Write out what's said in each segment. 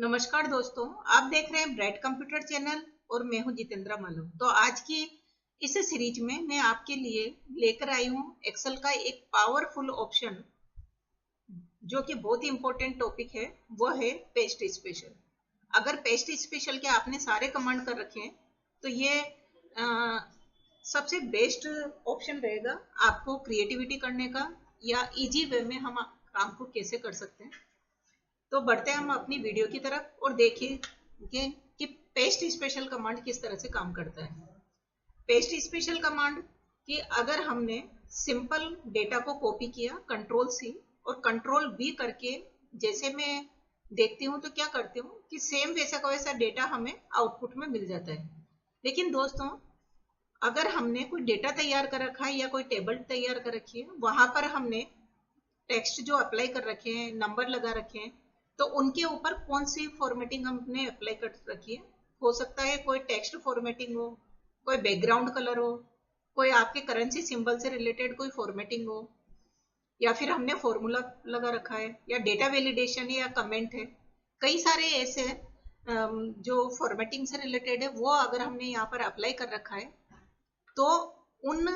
नमस्कार दोस्तों, आप देख रहे हैं ब्राइट कंप्यूटर चैनल और मैं हूं जितेंद्र मालू। तो आज की इस सीरीज में मैं आपके लिए लेकर आई हूं एक्सेल का एक पावरफुल ऑप्शन जो कि बहुत ही इंपॉर्टेंट टॉपिक है। वो है पेस्ट स्पेशल। अगर पेस्ट स्पेशल के आपने सारे कमांड कर रखे हैं तो ये सबसे बेस्ट ऑप्शन रहेगा आपको क्रिएटिविटी करने का या इजी वे में हम काम को कैसे कर सकते हैं। तो बढ़ते हैं हम अपनी वीडियो की तरफ और देखिए कि पेस्ट स्पेशल कमांड किस तरह से काम करता है। पेस्ट स्पेशल कमांड कि अगर हमने सिंपल डेटा को कॉपी किया कंट्रोल सी और कंट्रोल वी करके, जैसे मैं देखती हूँ तो क्या करती हूँ कि सेम वैसा का वैसा डेटा हमें आउटपुट में मिल जाता है। लेकिन दोस्तों, अगर हमने कोई डेटा तैयार कर रखा है या कोई टेबल तैयार कर रखी है, वहां पर हमने टेक्स्ट जो अप्लाई कर रखे हैं, नंबर लगा रखे हैं, तो उनके ऊपर कौन सी फॉर्मेटिंग हमने अप्लाई कर रखी है। हो सकता है कोई टेक्स्ट फॉर्मेटिंग हो, कोई बैकग्राउंड कलर हो, कोई आपके करेंसी सिंबल से रिलेटेड कोई फॉर्मेटिंग हो, या फिर हमने फॉर्मूला लगा रखा है, या डेटा वैलिडेशन है या कमेंट है। कई सारे ऐसे जो फॉर्मेटिंग से रिलेटेड है वो अगर हमने यहाँ पर अप्लाई कर रखा है तो उन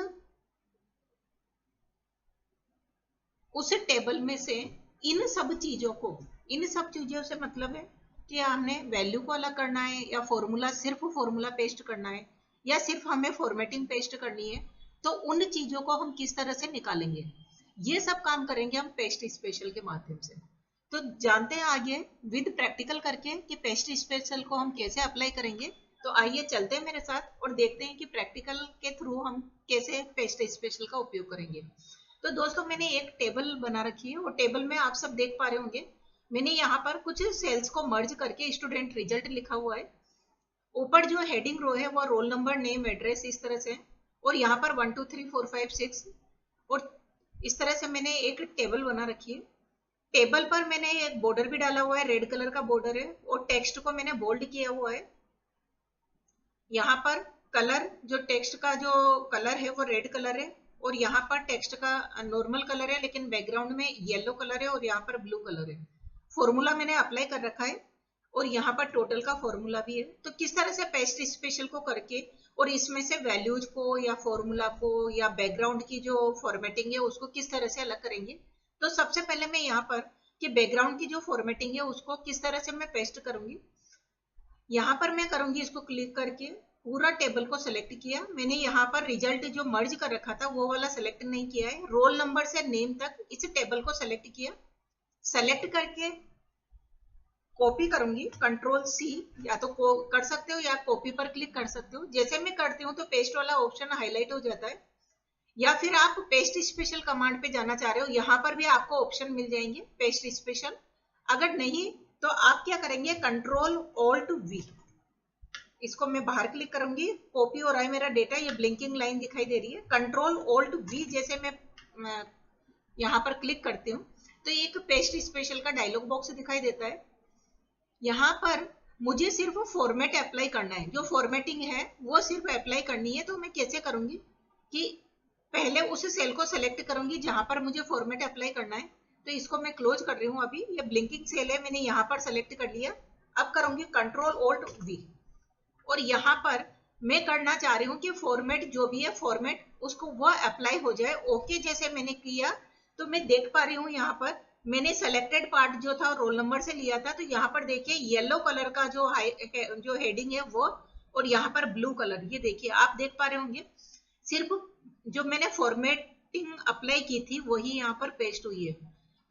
उस टेबल में से इन सब चीजों से मतलब है कि हमने वैल्यू को अलग करना है या फॉर्मूला, सिर्फ फॉर्मूला पेस्ट करना है या सिर्फ हमें फॉर्मेटिंग पेस्ट करनी है, तो उन चीजों को हम किस तरह से निकालेंगे, ये सब काम करेंगे हम पेस्ट स्पेशल के माध्यम से। तो जानते हैं आगे विद प्रैक्टिकल करके कि पेस्ट स्पेशल को हम कैसे अप्लाई करेंगे। तो आइए चलते हैं मेरे साथ और देखते हैं कि प्रैक्टिकल के थ्रू हम कैसे पेस्ट स्पेशल का उपयोग करेंगे। तो दोस्तों, मैंने एक टेबल बना रखी है और टेबल में आप सब देख पा रहे होंगे मैंने यहाँ पर कुछ सेल्स को मर्ज करके स्टूडेंट रिजल्ट लिखा हुआ है। ऊपर जो हेडिंग रो है वो रोल नंबर, नेम, एड्रेस इस तरह से, और यहाँ पर 1 2 3 4 5 6, और इस तरह से मैंने एक टेबल बना रखी है। टेबल पर मैंने एक बॉर्डर भी डाला हुआ है, रेड कलर का बॉर्डर है, और टेक्स्ट को मैंने बोल्ड किया हुआ है। यहाँ पर कलर, जो टेक्स्ट का जो कलर है वो रेड कलर है, और यहाँ पर टेक्स्ट का नॉर्मल कलर है लेकिन बैकग्राउंड में येलो कलर है, और यहाँ पर ब्लू कलर है। फॉर्मूला मैंने अप्लाई कर रखा है और यहाँ पर टोटल का फॉर्मूला भी है। तो किस तरह से पेस्ट स्पेशल को करके और इसमें से वैल्यूज को या फॉर्मूला को या बैकग्राउंड की जो फॉर्मेटिंग है उसको किस तरह से अलग करेंगे। तो सबसे पहले मैं यहाँ पर कि बैकग्राउंड की जो फॉर्मेटिंग है उसको किस तरह से मैं पेस्ट करूंगी। यहाँ पर मैं करूंगी, इसको क्लिक करके पूरा टेबल को सिलेक्ट किया। मैंने यहाँ पर रिजल्ट जो मर्ज कर रखा था वो वाला सिलेक्ट नहीं किया है, रोल नंबर से नेम तक इस टेबल को सिलेक्ट किया। सेलेक्ट करके कॉपी करूंगी, कंट्रोल सी, या तो कर सकते हो या कॉपी पर क्लिक कर सकते हो। जैसे मैं करती हूँ तो पेस्ट वाला ऑप्शन हाईलाइट हो जाता है, या फिर आप पेस्ट स्पेशल कमांड पे जाना चाह रहे हो, यहाँ पर भी आपको ऑप्शन मिल जाएंगे पेस्ट स्पेशल। अगर नहीं तो आप क्या करेंगे, कंट्रोल ऑल्ट वी, इसको मैं बाहर क्लिक करूंगी, कॉपी हो रहा है मेरा डेटा, ये ब्लिंकिंग लाइन दिखाई दे रही है। कंट्रोल ऑल्ट वी जैसे मैं यहाँ पर क्लिक करती हूँ तो एक पेस्ट स्पेशल का डायलॉग बॉक्स दिखाई देता है। यहाँ पर मुझे सिर्फ फॉर्मेट अप्लाई करना है, जो फॉर्मेटिंग है वो सिर्फ अप्लाई करनी है। तो मैं कैसे करूंगी कि पहले उस सेल को सेलेक्ट करूंगी जहां पर मुझे फॉर्मेट अप्लाई करना है। तो इसको मैं क्लोज कर रही हूँ अभी, ये ब्लिंकिंग सेल है, मैंने यहाँ पर सेलेक्ट कर लिया। अब करूंगी कंट्रोल ऑल्ट वी, और यहाँ पर मैं करना चाह रही हूँ कि फॉर्मेट जो भी है फॉर्मेट उसको वह अप्लाई हो जाए। ओके जैसे मैंने किया तो मैं देख पा रही हूँ यहाँ पर मैंने सेलेक्टेड पार्ट जो था रोल नंबर से लिया था, तो यहाँ पर देखिए येलो कलर का जो हेडिंग है वो, और यहाँ पर ब्लू कलर, ये देखिए आप देख पा रहे होंगे सिर्फ जो मैंने फॉर्मेटिंग अप्लाई की थी वही यहाँ पर पेस्ट हुई है।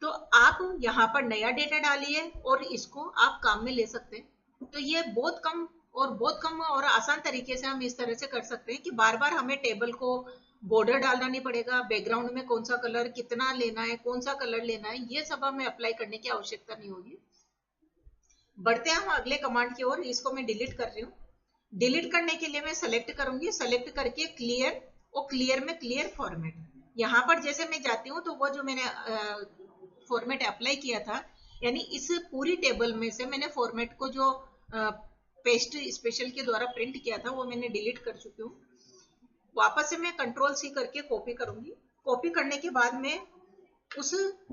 तो आप यहाँ पर नया डेटा डालिए और इसको आप काम में ले सकते हैं। तो ये बहुत कम और आसान तरीके से हम इस तरह से कर सकते हैं कि बार बार हमें टेबल को बॉर्डर डालना नहीं पड़ेगा, बैकग्राउंड में कौन सा कलर कितना लेना है, कौन सा कलर लेना है, ये सब हमें अप्लाई करने की आवश्यकता नहीं होगी। बढ़ते हैं हम अगले कमांड की ओर, इसको मैं डिलीट कर रही हूँ। डिलीट करने के लिए मैं सेलेक्ट करूंगी, सेलेक्ट करके क्लियर, और क्लियर में क्लियर फॉर्मेट। यहाँ पर जैसे मैं जाती हूँ तो वो जो मैंने फॉर्मेट अप्लाई किया था, यानी इस पूरी टेबल में से मैंने फॉर्मेट को जो पेस्ट स्पेशल के द्वारा प्रिंट किया था वो मैंने डिलीट कर चुकी हूँ। वापस से मैं कंट्रोल सी करके कॉपी करूंगी। कॉपी करने के बाद मैं उस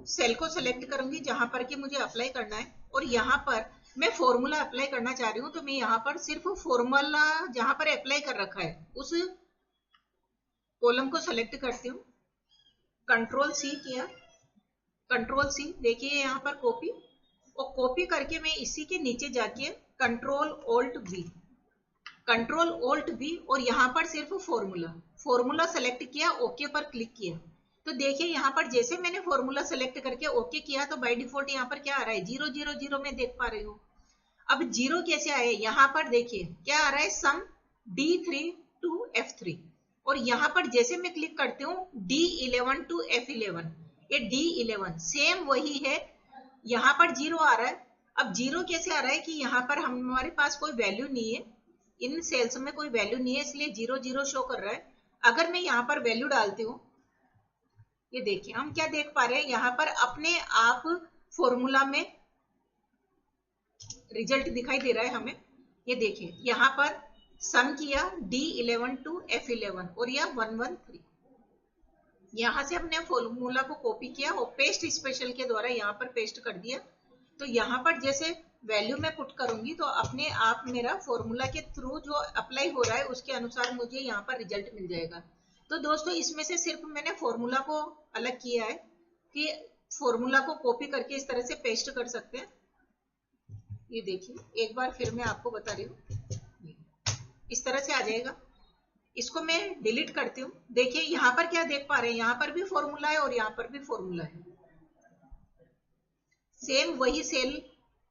सेल को सेलेक्ट करूंगी जहां पर कि मुझे अप्लाई करना है, और यहाँ पर मैं फॉर्मूला अप्लाई करना चाह रही हूँ, तो मैं यहाँ पर सिर्फ फॉर्मूला जहां पर अप्लाई कर रखा है उस कॉलम को सेलेक्ट करती हूँ, कंट्रोल सी किया, कंट्रोल सी, देखिए यहाँ पर कॉपी, और कॉपी करके मैं इसी के नीचे जाके control alt we, control alt we, और यहाँ पर सिर्फ फॉर्मूला, फॉर्मूला सेलेक्ट किया, ओके पर क्लिक किया। तो देखिए यहाँ पर जैसे मैंने फॉर्मूला सेलेक्ट करके ओके किया तो बाय डिफॉल्ट यहाँ पर क्या आ रहा है, 000 में देख पा रही हूँ। अब 0 कैसे आए, यहाँ पर देखिए क्या आ रहा है, सम D3 to F3, और यहाँ पर जैसे मैं क्लिक करती हूँ D11 to F11, ये D11 सेम वही है, यहाँ पर 0 आ रहा है। अब 0 कैसे आ रहा है कि यहाँ पर हमारे पास कोई वैल्यू नहीं है, इन सेल्स में कोई वैल्यू नहीं है, इसलिए 0 शो कर रहा है। अगर मैं यहाँ पर वैल्यू डालती हूँ, ये देखिए हम क्या देख पा रहे हैं, यहाँ पर अपने आप फॉर्मूला में रिजल्ट दिखाई दे रहा है हमें। ये देखिए यहाँ पर सम किया D11 to F11 और यह 113, यहाँ से हमने फॉर्मूला को कॉपी किया और पेस्ट स्पेशल के द्वारा यहाँ पर पेस्ट कर दिया। तो यहाँ पर जैसे वैल्यू में पुट करूंगी तो अपने आप मेरा फॉर्मूला के थ्रू जो अप्लाई हो रहा है उसके अनुसार मुझे यहाँ पर रिजल्ट मिल जाएगा। तो दोस्तों इसमें से सिर्फ मैंने फॉर्मूला को अलग किया है कि फॉर्मूला को कॉपी करके इस तरह से पेस्ट कर सकते हैं। ये देखिए एक बार फिर मैं आपको बता रही हूँ, इस तरह से आ जाएगा। इसको मैं डिलीट करती हूँ। देखिए यहाँ पर क्या देख पा रहे हैं, यहाँ पर भी फॉर्मूला है और यहाँ पर भी फॉर्मूला है, सेम वही सेल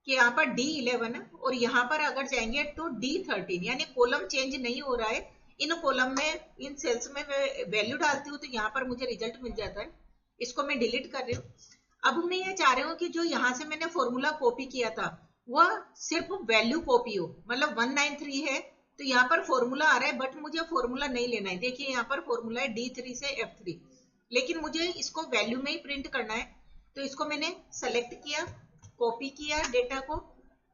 कि यहाँ पर D11 है, और यहाँ पर अगर जाएंगे तो D13, यानी कॉलम चेंज नहीं हो रहा है। इन कॉलम में, इन सेल्स में वैल्यू डालती हूँ तो यहाँ पर मुझे रिजल्ट मिल जाता है। इसको मैं डिलीट कर रही हूँ। अब मैं ये चाह रही हूँ कि जो यहाँ से मैंने फॉर्मूला कॉपी किया था वह सिर्फ वैल्यू कॉपी हो, मतलब 193 है तो यहाँ पर फॉर्मूला आ रहा है, बट मुझे फॉर्मूला नहीं लेना है। देखिए यहाँ पर फॉर्मूला है D3 से F3, लेकिन मुझे इसको वैल्यू में ही प्रिंट करना है। तो इसको मैंने सेलेक्ट किया, कॉपी किया डेटा को,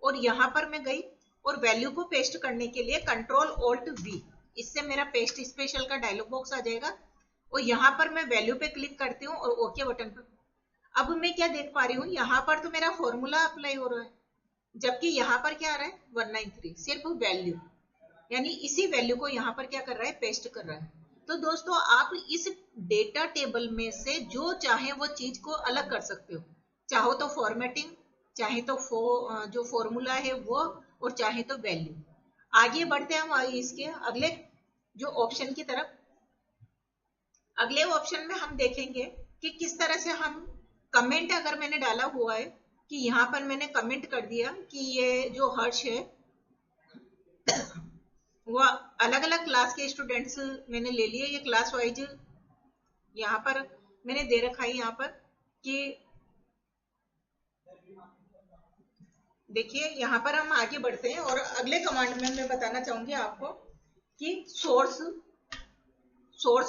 और यहाँ पर मैं गई और वैल्यू को पेस्ट करने के लिए कंट्रोल ऑल्ट वी, इससे मेरा पेस्ट स्पेशल का डायलॉग बॉक्स आ जाएगा, और यहाँ पर मैं वैल्यू पे क्लिक करती हूँ और ओके बटन पर। अब मैं क्या देख पा रही हूँ, यहाँ पर तो मेरा फॉर्मूला अप्लाई हो रहा है, जबकि यहाँ पर क्या आ रहा है 193, सिर्फ वैल्यू, यानी इसी वैल्यू को यहाँ पर क्या कर रहा है, पेस्ट कर रहा है। तो दोस्तों आप इस डेटा टेबल में से जो चाहे वो चीज को अलग कर सकते हो, चाहो तो फॉर्मेटिंग, चाहे तो जो फॉर्मूला है वो, और चाहे तो वैल्यू। आगे बढ़ते हैं हम इसके अगले जो ऑप्शन की तरफ। अगले ऑप्शन में हम देखेंगे कि किस तरह से हम कमेंट, अगर मैंने डाला हुआ है कि यहाँ पर मैंने कमेंट कर दिया कि ये जो हर्ष है वो अलग अलग क्लास के स्टूडेंट्स मैंने ले लिए, ये क्लास वाइज यहाँ पर मैंने दे रखा है। यहाँ पर कि देखिए यहाँ पर हम आगे बढ़ते हैं और अगले कमांड में मैं बताना चाहूंगी आपको कि सोर्स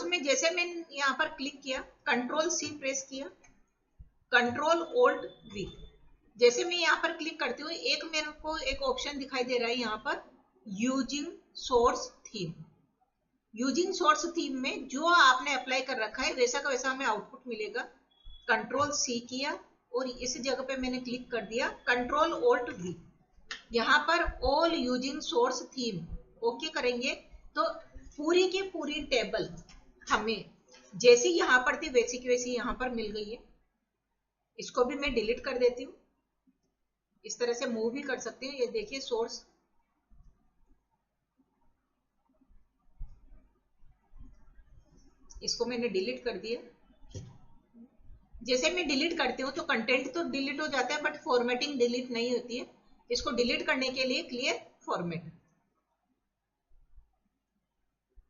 में जैसे मैं यहाँ पर क्लिक किया, कंट्रोल सी प्रेस किया, कंट्रोल ऑल्ट वी, जैसे मैं यहाँ पर क्लिक करती हूँ एक मेरे को एक ऑप्शन दिखाई दे रहा है यहाँ पर, using source theme. Using source theme में जो आपने अप्लाई कर रखा है वैसा का वैसा हमें आउटपुट मिलेगा। कंट्रोल सी किया और इस जगह पे मैंने क्लिक कर दिया, कंट्रोल ऑल्ट वी, यहाँ पर all using source theme okay करेंगे तो पूरी की पूरी टेबल हमें जैसी यहाँ पर थी वैसी की वैसी यहाँ पर मिल गई है। इसको भी मैं डिलीट कर देती हूँ, इस तरह से मूव भी कर सकती हूँ। ये देखिए सोर्स, इसको मैंने डिलीट कर दिया। जैसे मैं डिलीट करती हूँ तो कंटेंट तो डिलीट हो जाता है बट फॉर्मेटिंग डिलीट नहीं होती है। इसको डिलीट करने के लिए क्लियर फॉर्मेट,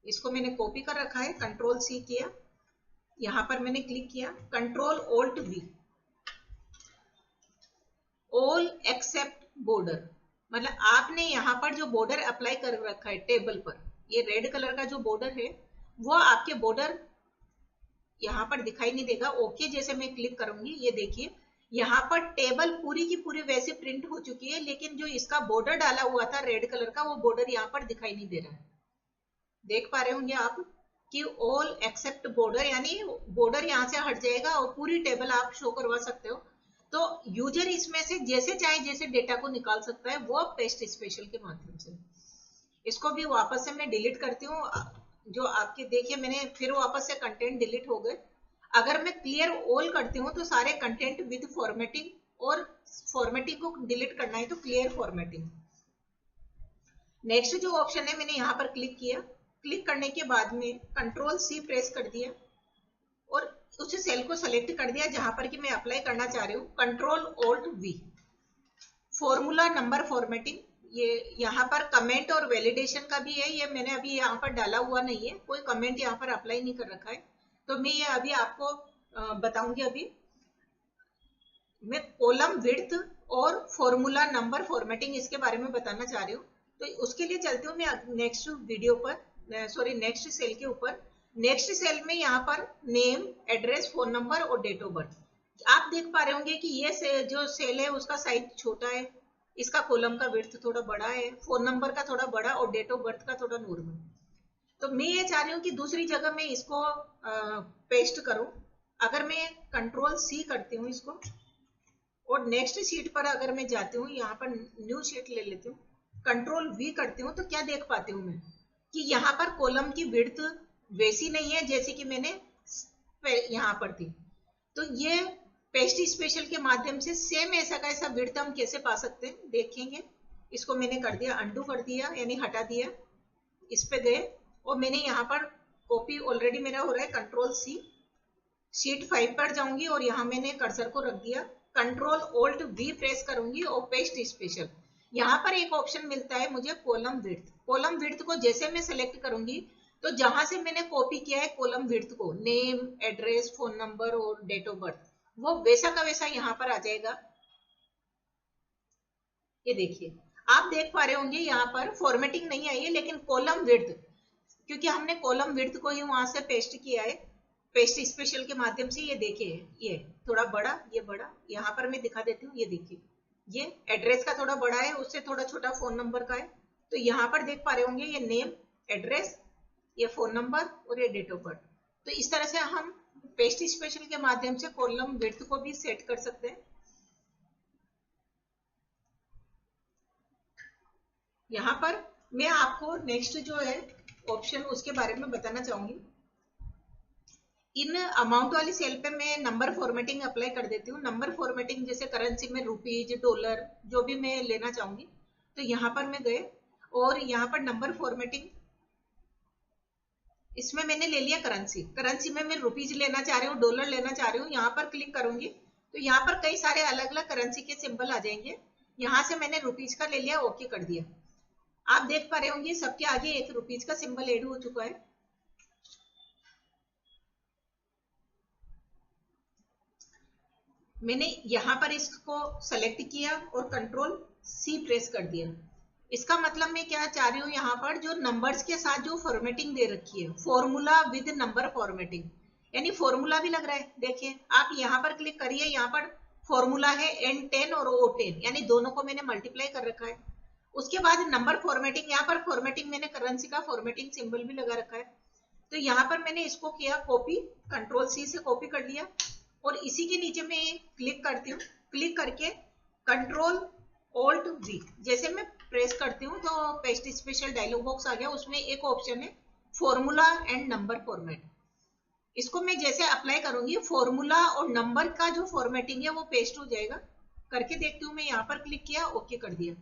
इसको मैंने कॉपी कर रखा है, कंट्रोल सी किया, यहां पर मैंने क्लिक किया, control alt we, all except border, मतलब आपने यहाँ पर जो बॉर्डर अप्लाई कर रखा है टेबल पर, ये रेड कलर का जो बॉर्डर है वो आपके बॉर्डर यहाँ पर दिखाई नहीं देगा। ओके जैसे मैं क्लिक करूंगी, ये देखिए यहाँ पर टेबल पूरी की पूरी वैसे प्रिंट हो चुकी है, लेकिन जो इसका बॉर्डर डाला हुआ था रेड कलर का वो बॉर्डर यहाँ पर दिखाई नहीं दे रहा है। देख पा रहे होंगे आप कि ऑल एक्सेप्ट बॉर्डर, यानी बॉर्डर यहाँ से हट जाएगा और पूरी टेबल आप शो करवा सकते हो। तो यूजर इसमें से जैसे चाहे जैसे डेटा को निकाल सकता है, वो पेस्ट स्पेशल के माध्यम से। इसको भी वापस से मैं डिलीट करती हूँ। जो आपके देखिए मैंने फिर वापस से कंटेंट डिलीट हो गए। अगर मैं क्लियर ऑल करती हूँ तो सारे कंटेंट विद फॉर्मेटिंग, और फॉर्मेटिंग को डिलीट करना है तो क्लियर फॉर्मेटिंग। नेक्स्ट जो ऑप्शन है मैंने यहाँ पर क्लिक किया, क्लिक करने के बाद में कंट्रोल सी प्रेस कर दिया और उस सेल को सेलेक्ट कर दिया जहां पर कि मैं अप्लाई करना चाह रही हूँ। Control alt we, formula number formatting. ये यहाँ पर कमेंट और वैलिडेशन का भी है, ये मैंने अभी यहाँ पर डाला हुआ नहीं है, कोई कमेंट यहाँ पर अप्लाई नहीं कर रखा है, तो मैं ये अभी आपको बताऊंगी। अभी मैं कॉलम विड्थ और फॉर्मूला नंबर फॉर्मेटिंग इसके बारे में बताना चाह रही हूँ। तो उसके लिए चलती हूँ मैं नेक्स्ट वीडियो पर, सॉरी नेक्स्ट सेल के ऊपर। नेक्स्ट सेल में यहाँ पर नेम, एड्रेस, फोन नंबर और डेट ऑफ बर्थ। आप देख पा रहे होंगे कि ये जो सेल है उसका साइज छोटा है, इसका कॉलम का विड्थ थोड़ा बड़ा है, फोन नंबर का थोड़ा बड़ा और डेट ऑफ बर्थ का थोड़ा नॉर्मल। तो मैं ये चाह रही हूँ कि दूसरी जगह मैं इसको पेस्ट करूँ। अगर मैं कंट्रोल सी करती हूँ इसको और नेक्स्ट शीट पर अगर मैं जाती हूँ, यहाँ पर न्यू शीट ले लेती हूँ, कंट्रोल वी करती हूँ, तो क्या देख पाती हूँ मैं कि यहाँ पर कॉलम की विड्थ वैसी नहीं है जैसे कि मैंने यहाँ पर थी। तो ये पेस्ट स्पेशल के माध्यम से सेम ऐसा का ऐसा विड्थ हम कैसे पा सकते हैं देखेंगे। इसको मैंने कर दिया, अंडू कर दिया, यानी हटा दिया। इस पे गए और मैंने यहाँ पर कॉपी ऑलरेडी मेरा हो रहा है, कंट्रोल सी, शीट 5 पर जाऊंगी और यहाँ मैंने कर्सर को रख दिया, कंट्रोल ऑल्ट वी प्रेस करूंगी और पेस्ट स्पेशल। यहाँ पर एक ऑप्शन मिलता है मुझे कॉलम विड्थ। कॉलम विड्थ को जैसे मैं सेलेक्ट करूंगी तो जहां से मैंने कॉपी किया है कॉलम विड्थ को, नेम, एड्रेस, फोन नंबर और डेट ऑफ बर्थ, वो वैसा का वैसा यहाँ पर आ जाएगा। ये देखिए, आप देख पा रहे होंगे यहाँ पर फॉर्मेटिंग नहीं आई है, लेकिन कॉलम विड्थ, क्योंकि हमने कॉलम विड्थ को ही वहां से पेस्ट किया है पेस्ट स्पेशल के माध्यम से। ये देखिए, ये थोड़ा बड़ा, ये बड़ा, यहाँ पर मैं दिखा देती हूँ। ये देखिए, ये एड्रेस का थोड़ा बड़ा है, उससे थोड़ा छोटा फोन नंबर का है। तो यहाँ पर देख पा रहे होंगे ये नेम, एड्रेस, ये फोन नंबर और ये डेट ऑफ बर्थ। तो इस तरह से हम पेस्ट स्पेशल के माध्यम से कॉलम विड्थ को भी सेट कर सकते हैं। यहाँ पर मैं आपको नेक्स्ट जो है ऑप्शन उसके बारे में बताना चाहूंगी। इन अमाउंट वाली सेल पे मैं नंबर फॉर्मेटिंग अप्लाई कर देती हूँ। नंबर फॉर्मेटिंग जैसे करेंसी में रुपीज, डॉलर, जो भी मैं लेना चाहूंगी, तो यहाँ पर मैं गए और यहाँ पर नंबर फॉर्मेटिंग, इसमें मैंने ले लिया करेंसी। करेंसी में मैं रुपीज लेना चाह रही हूँ, डॉलर लेना चाह रही हूँ, यहाँ पर क्लिक करूंगी तो यहाँ पर कई सारे अलग अलग करेंसी के सिंबल आ जाएंगे। यहाँ से मैंने रुपीज का ले लिया, ओके कर दिया। आप देख पा रहे होंगे सबके आगे एक रुपीज का सिंबल ऐड हो चुका है। मैंने यहाँ पर इसको सेलेक्ट किया और कंट्रोल सी प्रेस कर दिया। इसका मतलब मैं क्या चाह रही हूँ, यहाँ पर जो नंबर्स के साथ जो फॉर्मेटिंग दे रखी है, फॉर्मूला विद नंबर फॉर्मेटिंग, यानी फॉर्मूला भी लग रहा है। देखिए आप यहाँ पर क्लिक करिए, यहाँ पर फॉर्मूला है N10 और O10, यानी दोनों को मैंने मल्टीप्लाई कर रखा है। उसके बाद नंबर फॉर्मेटिंग, यहाँ पर फॉर्मेटिंग मैंने करेंसी का फॉर्मेटिंग सिंबल भी लगा रखा है। तो यहाँ पर मैंने इसको किया कॉपी, कंट्रोल सी से कॉपी कर लिया और इसी के नीचे मैं क्लिक करती हूँ। क्लिक करके कंट्रोल ऑल्ट वी जैसे मैं प्रेस करती हूँ तो पेस्ट स्पेशल डायलॉग बॉक्स आ गया। उसमें एक ऑप्शन है फॉर्मूला एंड नंबर फॉर्मेट। इसको मैं जैसे अप्लाई करूंगी, फॉर्मूला और नंबर का जो फॉर्मेटिंग है वो पेस्ट हो जाएगा। करके देखती हूँ, मैं यहाँ पर क्लिक किया, ओके कर दिया।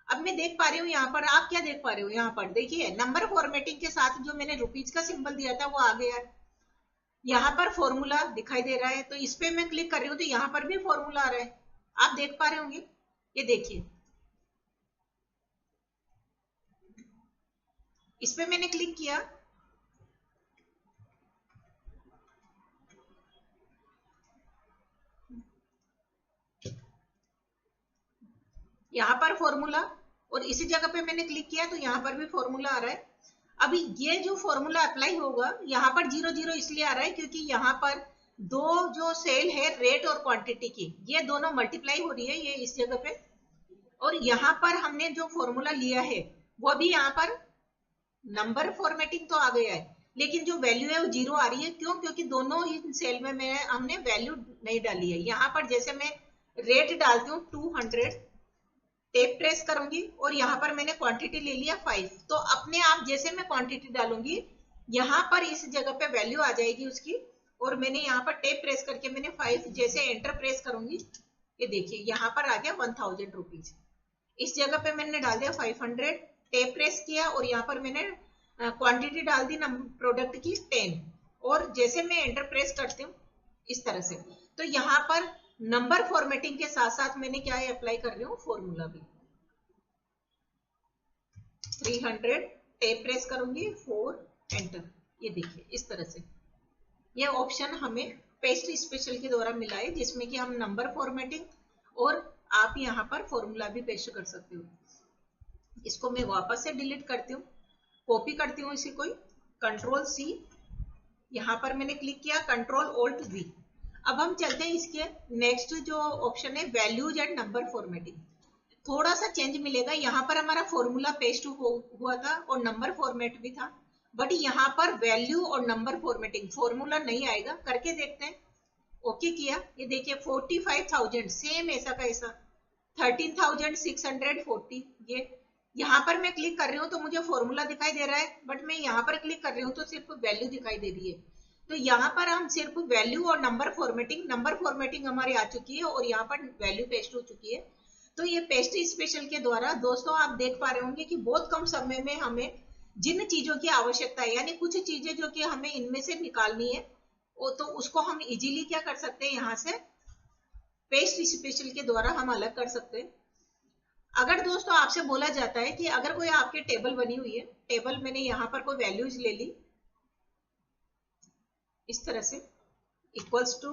अब मैं देख पा रही हूँ यहाँ पर, आप क्या देख पा रहे हो, यहाँ पर देखिए नंबर फॉर्मेटिंग के साथ जो मैंने रुपीज का सिंबल दिया था वो आ गया है। यहाँ पर फॉर्मूला दिखाई दे रहा है, तो इस पे मैं क्लिक कर रही हूँ तो यहाँ पर भी फॉर्मूला आ रहा है। आप देख पा रहे होंगे, ये देखिए, इस पे मैंने क्लिक किया, यहाँ पर फॉर्मूला, और इसी जगह पे मैंने क्लिक किया तो यहाँ पर भी फॉर्मूला आ रहा है। अभी ये जो फॉर्मूला अप्लाई होगा, यहाँ पर 0 0 इसलिए आ रहा है क्योंकि यहाँ पर दो जो सेल है रेट और क्वांटिटी की, ये दोनों मल्टीप्लाई हो रही है, ये इस जगह पे। और यहाँ पर हमने जो फॉर्मूला लिया है वो भी यहाँ पर नंबर फॉर्मेटिंग तो आ गया है, लेकिन जो वैल्यू है वो 0 आ रही है। क्यों? क्योंकि दोनों ही सेल में हमने वैल्यू नहीं डाली है। यहाँ पर जैसे मैं रेट डालती हूँ 200, टेप प्रेस करूंगी और यहाँ पर मैंने क्वांटिटी ले लिया 5। तो अपने आप जैसे मैं क्वांटिटी डालूंगी यहाँ पर इस जगह पे वैल्यू आ जाएगी उसकी, और मैंने यहाँ पर टेप प्रेस करके मैंने 5 जैसे एंटर प्रेस करूंगी, ये देखिए यहाँ पर आ गया 1000 रुपीज। इस जगह पे मैंने डाल दिया 500, टेप प्रेस किया और यहाँ पर मैंने क्वांटिटी डाल दी प्रोडक्ट की 10, और जैसे मैं एंटर प्रेस करती हूँ इस तरह से, तो यहाँ पर नंबर फॉर्मेटिंग के साथ साथ मैंने क्या अप्लाई कर रही हूँ, फॉर्मूला भी। 300, टेप प्रेस करूंगी 4, एंटर। ये देखिए इस तरह से ये ऑप्शन हमें पेस्ट स्पेशल के द्वारा मिला है, जिसमें कि हम नंबर फॉर्मेटिंग और आप यहाँ पर फॉर्मूला भी पेस्ट कर सकते हो। इसको मैं वापस से डिलीट करती हूँ, कॉपी करती हूँ इसी को, कंट्रोल सी, यहाँ पर मैंने क्लिक किया, कंट्रोल ऑल्ट वी। अब हम चलते हैं इसके नेक्स्ट जो ऑप्शन है, वैल्यूज एंड नंबर फॉर्मेटिंग। थोड़ा सा चेंज मिलेगा, यहाँ पर हमारा फॉर्मूला पेस्ट हुआ था और नंबर फॉर्मेट भी था, बट यहाँ पर वैल्यू और नंबर फॉर्मेटिंग, फॉर्मूला नहीं आएगा। करके देखते हैं। ओके किया, ये देखिए 45,000 सेम ऐसा का ऐसा, 13,640। ये यहाँ पर मैं क्लिक कर रही हूँ तो मुझे फॉर्मूला दिखाई दे रहा है, बट मैं यहाँ पर क्लिक कर रही हूँ तो सिर्फ वैल्यू दिखाई दे रही है। तो यहाँ पर हम सिर्फ वैल्यू और नंबर फॉर्मेटिंग हमारी आ चुकी है और यहाँ पर वैल्यू पेस्ट हो चुकी है। तो ये पेस्ट स्पेशल के द्वारा दोस्तों आप देख पा रहे होंगे कि बहुत कम समय में हमें जिन चीजों की आवश्यकता है, यानी कुछ चीजें जो कि हमें इनमें से निकालनी है, तो उसको हम इजीली क्या कर सकते हैं, यहाँ से पेस्ट स्पेशल के द्वारा हम अलग कर सकते हैं। अगर दोस्तों आपसे बोला जाता है कि अगर कोई आपकी टेबल बनी हुई है, टेबल मैंने यहाँ पर कोई वैल्यूज ले ली इस तरह से, इक्वल्स टू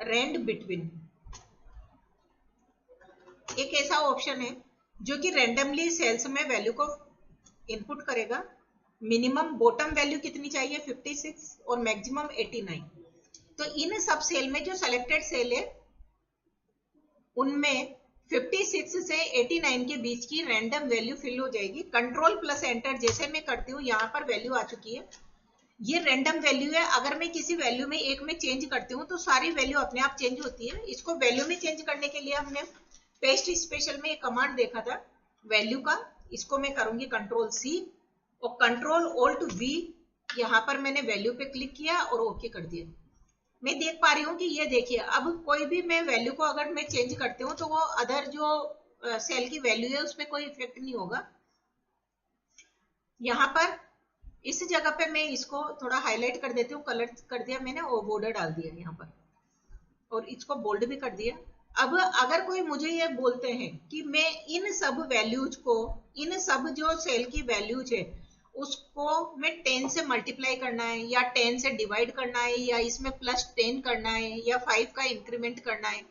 रेंड बिटवीन, एक ऐसा ऑप्शन है जो कि रैंडमली सेल्स में वैल्यू को इनपुट करेगा। मिनिमम बॉटम वैल्यू कितनी चाहिए, 56 और मैक्सिमम 89। तो इन सब सेल में जो सेलेक्टेड सेल है उनमें 56 से 89 के बीच की रैंडम वैल्यू फिल हो जाएगी। कंट्रोल प्लस एंटर जैसे मैं करती हूँ, यहाँ पर वैल्यू आ चुकी है, ये रैंडम वैल्यू है। अगर मैं किसी वैल्यू में एक में चेंज करती हूँ तो सारी वैल्यू अपने आप चेंज होती है। इसको वैल्यू में चेंज करने के लिए हमने पेस्ट स्पेशल में एक कमांड देखा था वैल्यू का, इसको मैं करूंगी कंट्रोल सी और कंट्रोल ऑल्ट वी। यहाँ पर मैंने वैल्यू पे क्लिक किया और ओके कर दिया। मैं देख पा रही हूँ कि ये देखिए, अब कोई भी मैं वैल्यू को अगर मैं चेंज करती हूँ तो वो अदर जो सेल की वैल्यू है उस पर कोई इफेक्ट नहीं होगा। यहाँ पर इस जगह पे मैं इसको थोड़ा हाईलाइट कर देती हूँ, कलर कर दिया मैंने और बॉर्डर डाल दिया यहाँ पर, और इसको बोल्ड भी कर दिया। अब अगर कोई मुझे ये बोलते हैं कि मैं इन सब वैल्यूज को, इन सब जो सेल की वैल्यूज है उसको मैं 10 से मल्टीप्लाई करना है या 10 से डिवाइड करना है या इसमें +10 करना है या 5 का इंक्रीमेंट करना है,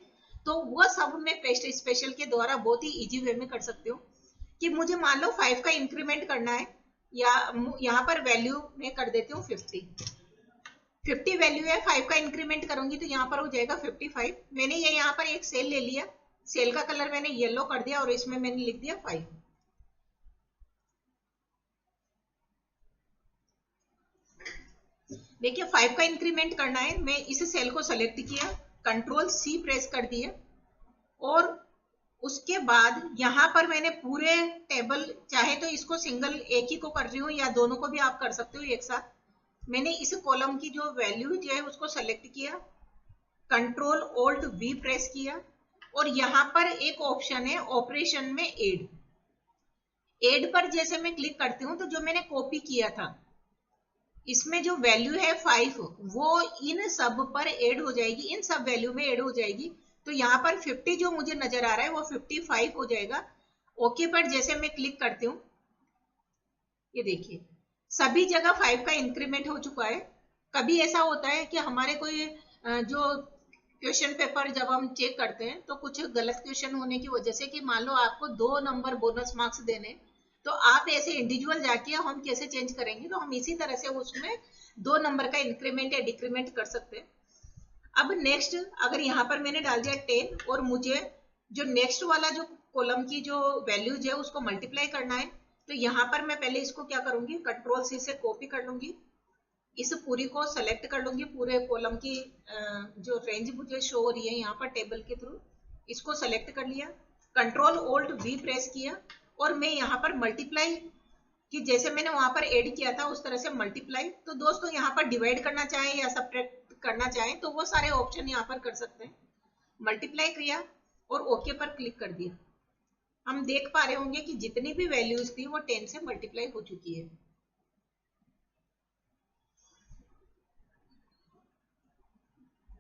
तो वो सब मैं पेस्ट स्पेशल के द्वारा बहुत ही इजी वे में कर सकती हूँ। कि मुझे मान लो 5 का इंक्रीमेंट करना है, या यहाँ पर वैल्यू मैं कर देती हूँ 50 वैल्यू है, 5 का इंक्रीमेंट करूंगी तो यहाँ पर हो जाएगा 55। मैंने ये यहाँ पर एक सेल ले लिया, सेल का कलर मैंने येलो कर दिया और इसमें मैंने लिख दिया 5। देखिए 5 का इंक्रीमेंट करना है, मैं इस सेल को सेलेक्ट किया, कंट्रोल सी प्रेस कर दिया और उसके बाद यहाँ पर मैंने पूरे टेबल, चाहे तो इसको सिंगल एक ही को कर रही हूँ या दोनों को भी आप कर सकते हो एक साथ। मैंने इस कॉलम की जो वैल्यू जो है उसको सेलेक्ट किया, कंट्रोल ऑल्ट वी प्रेस किया और यहाँ पर एक ऑप्शन है ऑपरेशन में एड। एड पर जैसे मैं क्लिक करती हूँ तो जो मैंने कॉपी किया था इसमें जो वैल्यू है 5 वो इन सब पर ऐड हो जाएगी, इन सब वैल्यू में ऐड हो जाएगी। तो यहाँ पर 50 जो मुझे नजर आ रहा है वो 55 हो जाएगा। ओके पर जैसे मैं क्लिक करती हूँ, ये देखिए सभी जगह 5 का इंक्रीमेंट हो चुका है। कभी ऐसा होता है कि हमारे कोई जो क्वेश्चन पेपर जब हम चेक करते हैं तो कुछ गलत क्वेश्चन होने की वजह से, कि मान लो आपको 2 नंबर बोनस मार्क्स देने, तो आप ऐसे इंडिविजुअल जाके हम कैसे चेंज करेंगे, तो हम इसी तरह से उसमें 2 नंबर का इंक्रीमेंट या डिक्रीमेंट कर सकते हैं। अब नेक्स्ट, अगर यहाँ पर मैंने डाल दिया 10 और मुझे जो नेक्स्ट वाला जो कॉलम की जो वैल्यूज है उसको मल्टीप्लाई करना है, तो यहाँ पर मैं पहले इसको क्या करूंगी, कंट्रोल सी से कॉपी कर लूंगी, इस पूरी को सेलेक्ट कर लूंगी, पूरे कॉलम की जो रेंज मुझे शो हो रही है यहाँ पर टेबल के थ्रू, इसको सेलेक्ट कर लिया, कंट्रोल ओल्ट वी प्रेस किया और मैं यहाँ पर मल्टीप्लाई कि जैसे मैंने वहां पर ऐड किया था उस तरह से मल्टीप्लाई। तो दोस्तों यहाँ पर डिवाइड करना चाहें या सब्ट्रैक्ट करना चाहें तो वो सारे ऑप्शन यहाँ पर कर सकते हैं। मल्टीप्लाई किया और ओके पर क्लिक कर दिया। हम देख पा रहे होंगे कि जितनी भी वैल्यूज थी वो 10 से मल्टीप्लाई हो चुकी है।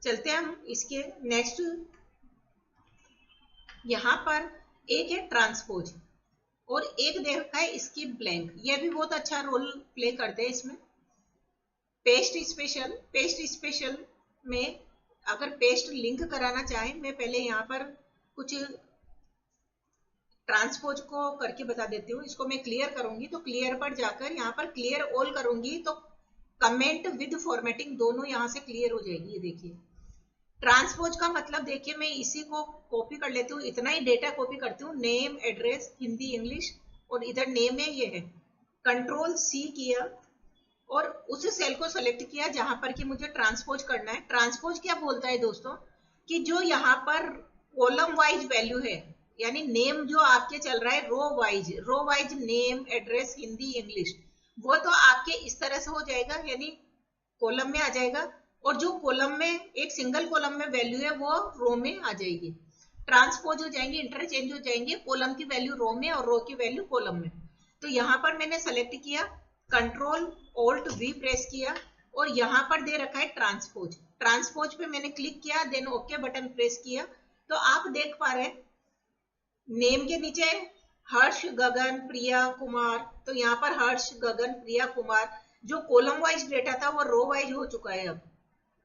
चलते हैं हम इसके नेक्स्ट। यहाँ पर एक है ट्रांसपोज और एक दे रखा है स्किप ब्लैंक। ये भी बहुत अच्छा रोल प्ले करते हैं इसमें। पेस्ट स्पेशल में अगर पेस्ट लिंक कराना चाहें, मैं पहले यहाँ पर कुछ ट्रांसपोज को करके बता देती हूँ। इसको मैं क्लियर करूंगी तो क्लियर पर जाकर यहाँ पर क्लियर ऑल करूंगी तो कमेंट विद फॉर्मेटिंग दोनों यहाँ से क्लियर हो जाएगी। ये देखिए ट्रांसपोज का मतलब देखिए, मैं इसी को कॉपी कर लेती हूँ, इतना ही डेटा कॉपी करती हूँ, नेम एड्रेस हिंदी इंग्लिश और इधर नेम है ये है, कंट्रोल सी किया और उस सेल को सेलेक्ट किया जहां पर कि मुझे ट्रांसपोज करना है। ट्रांसपोज क्या बोलता है दोस्तों कि जो यहाँ पर कॉलम वाइज वैल्यू है, यानी नेम जो आपके चल रहा है row wise name address Hindi English, वो तो आपके इस तरह से हो जाएगा, यानी कॉलम में आ जाएगा और जो कॉलम में एक सिंगल कॉलम में वैल्यू है वो रो में आ जाएगी। ट्रांसपोज हो जाएंगे, इंटरचेंज हो जाएंगे, कॉलम की वैल्यू रो में और रो की वैल्यू कॉलम में। तो यहाँ पर मैंने सेलेक्ट किया, कंट्रोल ओल्ट वी प्रेस किया और यहाँ पर दे रखा है ट्रांसपोज। ट्रांसपोज पे मैंने क्लिक किया, देन ओके बटन प्रेस किया तो आप देख पा रहे हैं नेम के नीचे हर्ष गगन प्रिया कुमार, तो यहाँ पर हर्ष गगन प्रिया कुमार जो कॉलम वाइज डेटा था वो रो वाइज हो चुका है अब,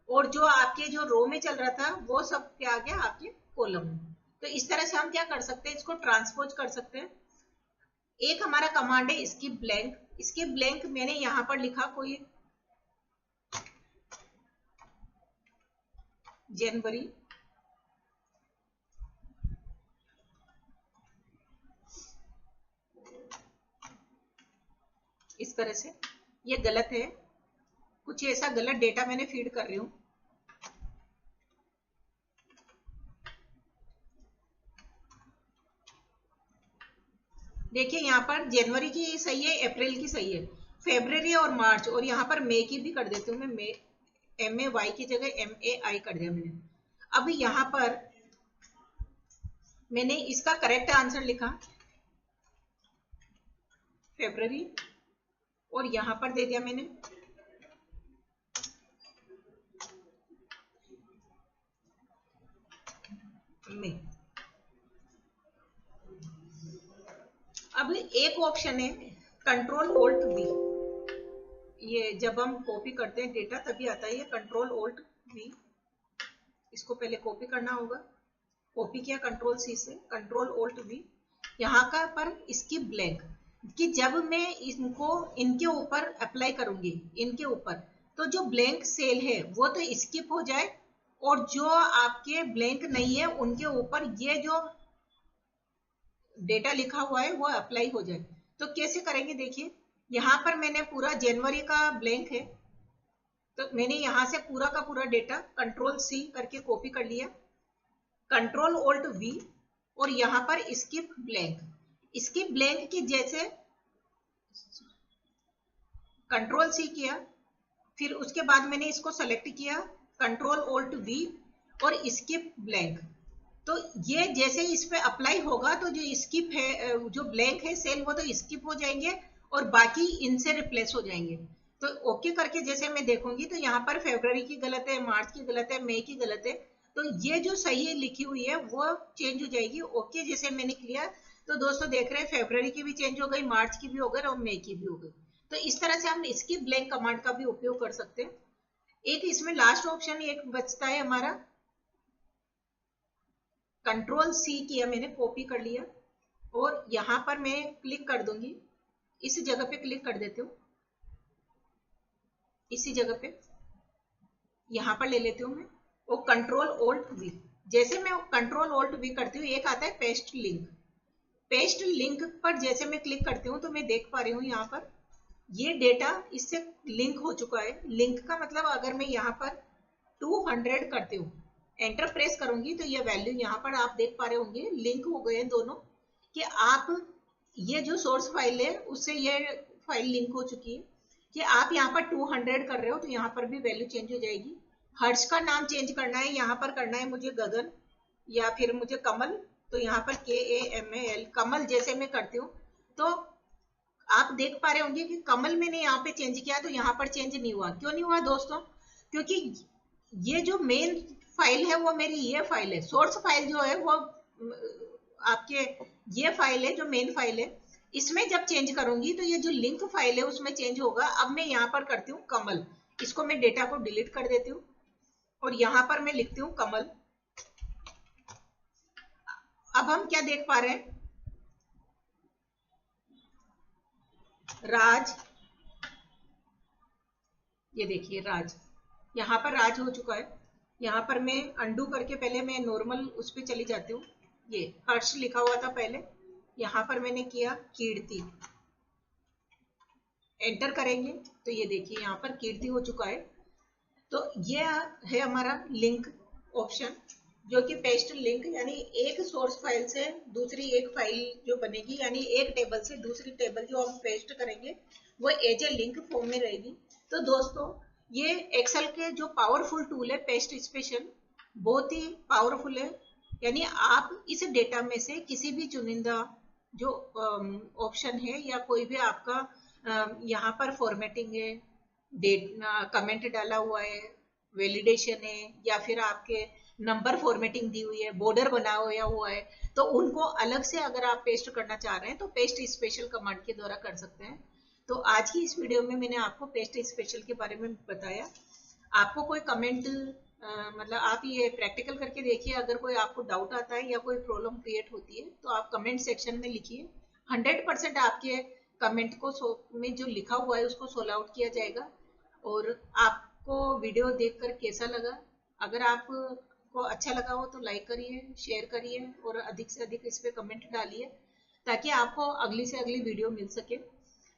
और जो आपके जो रो में चल रहा था वो सब क्या आ गया आपके कॉलम में। तो इस तरह से हम क्या कर सकते हैं, इसको ट्रांसपोज कर सकते हैं। एक हमारा कमांड है स्किप ब्लैंक। स्किप ब्लैंक मैंने यहां पर लिखा कोई जनवरी, इस तरह से, ये गलत है, कुछ ऐसा गलत डेटा मैंने फीड कर रही हूं। देखिए यहाँ पर जनवरी की सही है, अप्रैल की सही है, फेब्रुवरी और मार्च, और यहाँ पर मई की भी कर देती हूँ मैं, मई MAY की जगह MAI कर दिया मैंने। अब यहाँ पर मैंने इसका करेक्ट आंसर लिखा फेब्रुवरी और यहाँ पर दे दिया मैंने मई। अब एक ऑप्शन है कंट्रोल ओल्ट वी, ये जब हम कॉपी करते हैं डेटा तभी आता है ये कंट्रोल ओल्ट वी। इसको पहले कॉपी करना होगा, कॉपी किया कंट्रोल सी से, कंट्रोल ओल्ट वी। यहाँ का पर स्किप ब्लैंक कि जब मैं इनको इनके ऊपर अप्लाई करूंगी, इनके ऊपर तो जो ब्लैंक सेल है वो तो स्किप हो जाए और जो आपके ब्लैंक नहीं है उनके ऊपर ये जो डेटा लिखा हुआ है वो अप्लाई हो जाए। तो कैसे करेंगे देखिए, यहाँ पर मैंने पूरा जनवरी का ब्लैंक है तो मैंने यहाँ से पूरा का पूरा डेटा कंट्रोल सी करके कॉपी कर लिया, कंट्रोल ओल्ट वी और यहाँ पर स्किप ब्लैंक। स्किप ब्लैंक की जैसे कंट्रोल सी किया, फिर उसके बाद मैंने इसको सेलेक्ट किया कंट्रोल ओल्ट वी और स्किप ब्लैंक। तो ये जैसे इस पे अप्लाई होगा तो जो स्किप है, जो ब्लैंक है सेल, वो तो स्किप हो जाएंगे और बाकी इनसे रिप्लेस हो जाएंगे। तो ओके करके जैसे मैं देखूंगी तो यहाँ पर फरवरी की गलत है, मार्च की गलत है, मई की गलत है, तो ये जो सही लिखी हुई है वो चेंज हो जाएगी। ओके जैसे मैंने किया तो दोस्तों देख रहे हैं फरवरी की भी चेंज हो गई, मार्च की भी हो गई और मई की भी हो गई। तो इस तरह से हम स्किप ब्लैंक कमांड का भी उपयोग कर सकते हैं। एक इसमें लास्ट ऑप्शन एक बचता है हमारा, कंट्रोल सी किया मैंने, कॉपी कर लिया और यहां पर मैं क्लिक कर दूंगी, इस जगह पे क्लिक कर देती हूँ, इसी जगह पे यहां पर ले लेती हूँ मैं और कंट्रोल ओल्ट वी। जैसे मैं कंट्रोल ओल्ट वी करती हूँ एक आता है पेस्ट लिंक। पेस्ट लिंक पर जैसे मैं क्लिक करती हूँ तो मैं देख पा रही हूँ यहाँ पर ये डेटा इससे लिंक हो चुका है। लिंक का मतलब अगर मैं यहाँ पर 200 करती हूँ, एंटर प्रेस करूंगी तो ये वैल्यू यहाँ पर आप देख पा रहे होंगे लिंक हो गए दोनों, कि आप ये जो सोर्स फाइल है उससे ये फाइल लिंक हो चुकी है। कि आप यहाँ पर 200 कर रहे हो तो यहाँ पर भी वैल्यू चेंज हो जाएगी। हर्ष का नाम चेंज करना है, यहाँ पर करना है मुझे गगन या फिर मुझे कमल, तो यहाँ पर KAMAL कमल जैसे मैं करती हूँ तो आप देख पा रहे होंगे कि कमल मैंने यहाँ पे चेंज किया तो यहाँ पर चेंज नहीं हुआ। क्यों नहीं हुआ दोस्तों? क्योंकि ये जो मेन फाइल है वो मेरी ये फाइल है, सोर्स फाइल जो है वो आपके ये फाइल है जो मेन फाइल है। इसमें जब चेंज करूंगी तो ये जो लिंक फाइल है उसमें चेंज होगा। अब मैं यहाँ पर करती हूँ कमल, इसको मैं डेटा को डिलीट कर देती हूँ और यहाँ पर मैं लिखती हूँ कमल। अब हम क्या देख पा रहे हैं, राज, ये देखिए राज, यहाँ पर राज हो चुका है। यहाँ पर मैं अंडू करके पहले मैं नॉर्मल उस पर चली जाती हूँ। ये हर्ष लिखा हुआ था पहले, यहाँ पर मैंने किया कीर्ति, एंटर करेंगे तो ये देखिए यहाँ पर कीर्ति हो चुका है। तो ये है हमारा लिंक ऑप्शन, जो कि पेस्ट लिंक, यानी एक सोर्स फाइल से दूसरी एक फाइल जो बनेगी, यानी एक टेबल से दूसरी टेबल जो हम पेस्ट करेंगे वो एज ए लिंक फॉर्म में रहेगी। तो दोस्तों ये एक्सेल के जो पावरफुल टूल है पेस्ट स्पेशल, बहुत ही पावरफुल है। यानी आप इस डेटा में से किसी भी चुनिंदा जो ऑप्शन है या कोई भी आपका यहाँ पर फॉर्मेटिंग है, डेट कमेंट डाला हुआ है, वैलिडेशन है, या फिर आपके नंबर फॉर्मेटिंग दी हुई है, बॉर्डर बना हुआ है, तो उनको अलग से अगर आप पेस्ट करना चाह रहे हैं तो पेस्ट स्पेशल कमांड के द्वारा कर सकते हैं। तो आज की इस वीडियो में मैंने आपको पेस्ट स्पेशल के बारे में बताया। आपको कोई कमेंट मतलब आप ये प्रैक्टिकल करके देखिए, अगर कोई आपको डाउट आता है या कोई प्रॉब्लम क्रिएट होती है तो आप कमेंट सेक्शन में लिखिए। 100% आपके कमेंट को में जो लिखा हुआ है उसको सोल्व आउट किया जाएगा। और आपको वीडियो देखकर कैसा लगा? अगर आपको अच्छा लगा हो तो लाइक करिए, शेयर करिए और अधिक से अधिक इस पे कमेंट डालिए, ताकि आपको अगली से अगली वीडियो मिल सके।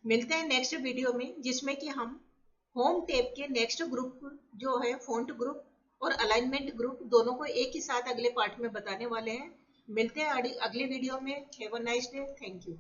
मिलते हैं नेक्स्ट वीडियो में, जिसमें कि हम होम टैब के नेक्स्ट ग्रुप जो है फॉन्ट ग्रुप और अलाइनमेंट ग्रुप, दोनों को एक ही साथ अगले पार्ट में बताने वाले हैं। मिलते हैं अगले वीडियो में। Have a nice day, thank you.